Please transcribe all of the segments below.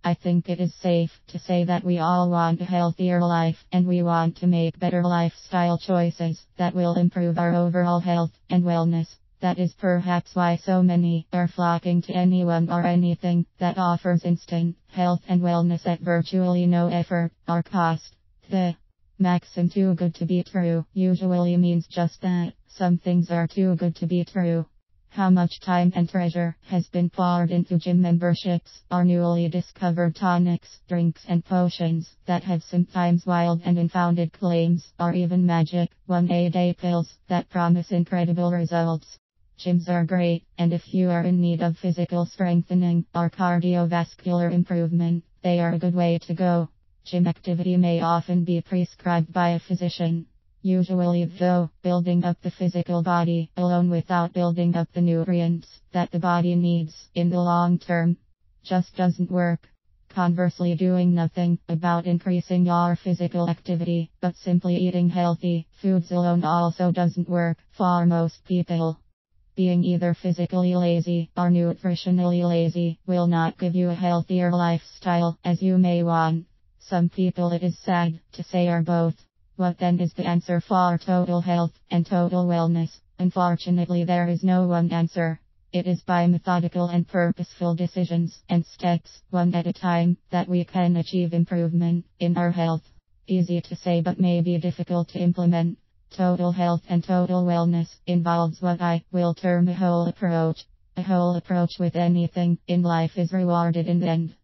I think it is safe to say that we all want a healthier life and we want to make better lifestyle choices that will improve our overall health and wellness. That is perhaps why so many are flocking to anyone or anything that offers instant health and wellness at virtually no effort or cost. The maxim too good to be true usually means just that. Some things are too good to be true. How much time and treasure has been poured into gym memberships or newly discovered tonics, drinks and potions that have sometimes wild and unfounded claims or even magic 1-a-day pills that promise incredible results. Gyms are great, and if you are in need of physical strengthening or cardiovascular improvement, they are a good way to go. Gym activity may often be prescribed by a physician. Usually, though, building up the physical body alone without building up the nutrients that the body needs in the long term just doesn't work. Conversely, doing nothing about increasing your physical activity, but simply eating healthy foods alone also doesn't work for most people. Being either physically lazy or nutritionally lazy will not give you a healthier lifestyle as you may want. Some people, it is sad to say, are both. What then is the answer for total health and total wellness? Unfortunately, there is no one answer. It is by methodical and purposeful decisions and steps, one at a time, that we can achieve improvement in our health. Easy to say but maybe difficult to implement. Total health and total wellness involves what I will term a whole approach. A whole approach with anything in life is rewarded in the end.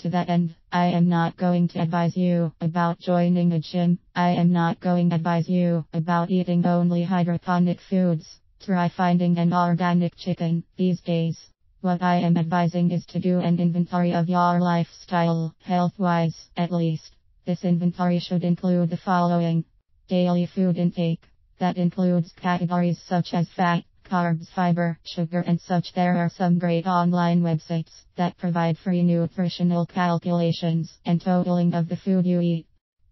To that end, I am not going to advise you about joining a gym. I am not going to advise you about eating only hydroponic foods. Try finding an organic chicken these days. What I am advising is to do an inventory of your lifestyle, health-wise, at least. This inventory should include the following. Daily food intake. That includes categories such as fat, carbs, fiber, sugar and such. There are some great online websites that provide free nutritional calculations and totaling of the food you eat.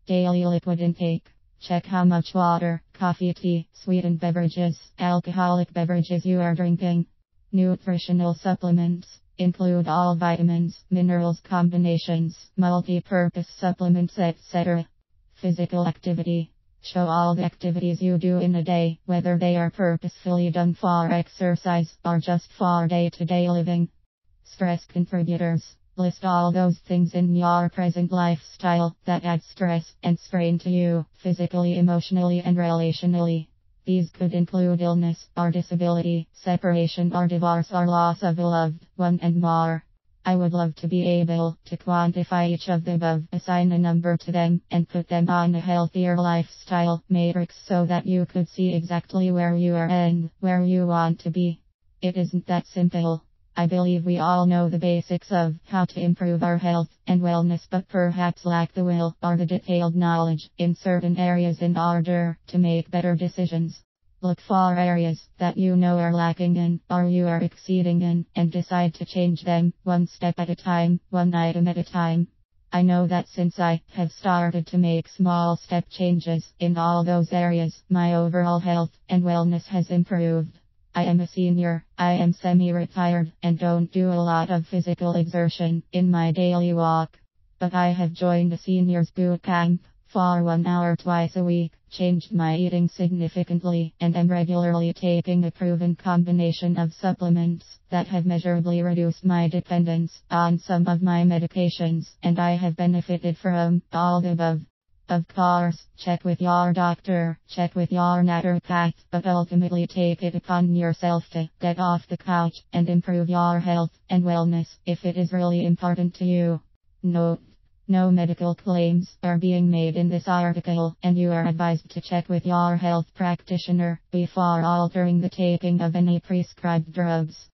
Daily liquid intake. Check how much water, coffee, tea, sweetened beverages, alcoholic beverages you are drinking. Nutritional supplements include all vitamins, minerals combinations, multi-purpose supplements, etc. Physical activity. Show all the activities you do in a day, whether they are purposefully done for exercise or just for day-to-day living. Stress contributors. List all those things in your present lifestyle that add stress and strain to you, physically, emotionally, and relationally. These could include illness or disability, separation or divorce or loss of a loved one and more. I would love to be able to quantify each of the above, assign a number to them, and put them on a healthier lifestyle matrix so that you could see exactly where you are and where you want to be. It isn't that simple. I believe we all know the basics of how to improve our health and wellness, but perhaps lack the will or the detailed knowledge in certain areas in order to make better decisions. Look for areas that you know are lacking in or you are exceeding in and decide to change them one step at a time, one item at a time. I know that since I have started to make small step changes in all those areas, my overall health and wellness has improved. I am a senior, I am semi-retired, and don't do a lot of physical exertion in my daily walk. But I have joined a seniors boot camp for 1 hour twice a week, changed my eating significantly, and am regularly taking a proven combination of supplements that have measurably reduced my dependence on some of my medications, and I have benefited from all the above. Of course, check with your doctor, check with your naturopath, but ultimately take it upon yourself to get off the couch and improve your health and wellness if it is really important to you. Note: no medical claims are being made in this article, and you are advised to check with your health practitioner before altering the taking of any prescribed drugs.